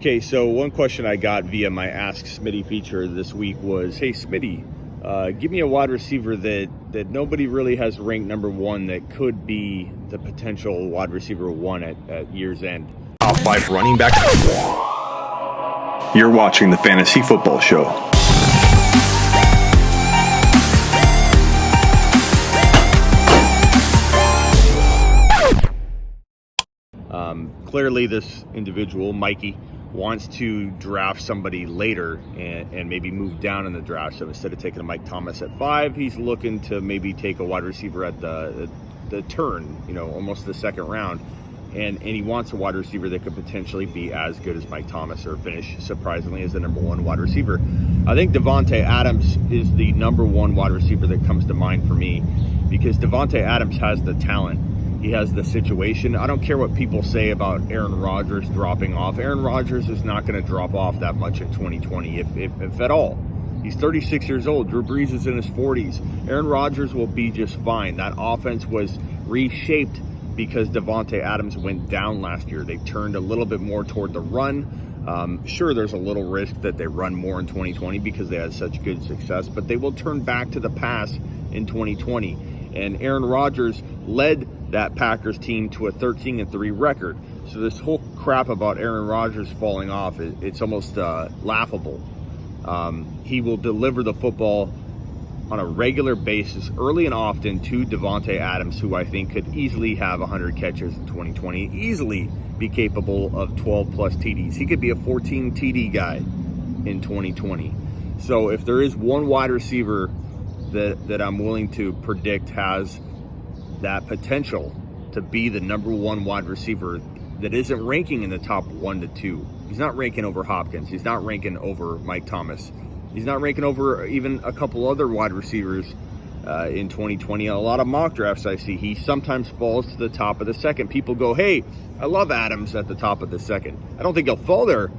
Okay, so one question I got via my Ask Smitty feature this week was, hey Smitty, give me a wide receiver that nobody really has ranked number one that could be the potential wide receiver one at year's end. Top 5 running back. You're watching the Fantasy Football Show. Clearly this individual, Mikey, wants to draft somebody later and maybe move down in the draft. So instead of taking a Mike Thomas at 5, he's looking to maybe take a wide receiver at the turn, almost the second round. And he wants a wide receiver that could potentially be as good as Mike Thomas or finish, surprisingly, as the number one wide receiver. I think Davante Adams is the number one wide receiver that comes to mind for me because Davante Adams has the talent. He has the situation. I don't care what people say about Aaron Rodgers dropping off. Aaron Rodgers is not going to drop off that much in 2020, if at all. He's 36 years old. Drew Brees is in his 40s. Aaron Rodgers will be just fine. That offense was reshaped because Davante Adams went down last year. They turned a little bit more toward the run. Sure, there's a little risk that they run more in 2020 because they had such good success, but they will turn back to the pass in 2020. And Aaron Rodgers led that Packers team to a 13-3 record. So this whole crap about Aaron Rodgers falling off, it's almost laughable. He will deliver the football on a regular basis, early and often, to Davante Adams, who I think could easily have 100 catches in 2020, easily be capable of 12-plus TDs. He could be a 14 TD guy in 2020. So if there is one wide receiver that I'm willing to predict has that potential to be the number one wide receiver that isn't ranking in the top 1 to 2. He's not ranking over Hopkins. He's not ranking over Mike Thomas. He's not ranking over even a couple other wide receivers in 2020. A lot of mock drafts I see, he sometimes falls to the top of the second. People go, hey, I love Adams at the top of the second. I don't think he'll fall there,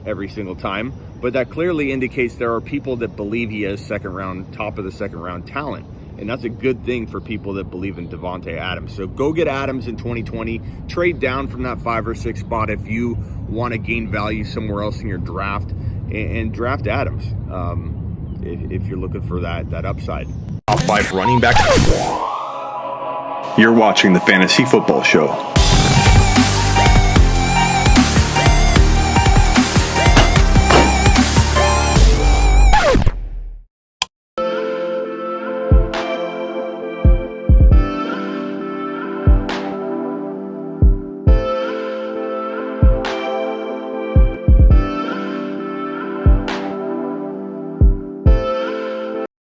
every single time, but that clearly indicates there are people that believe he has top of the second round talent. And that's a good thing for people that believe in Davante Adams. So go get Adams in 2020. Trade down from that 5 or 6 spot if you want to gain value somewhere else in your draft, and draft Adams if you're looking for that upside. Top 5 running back. You're watching the Fantasy Football Show.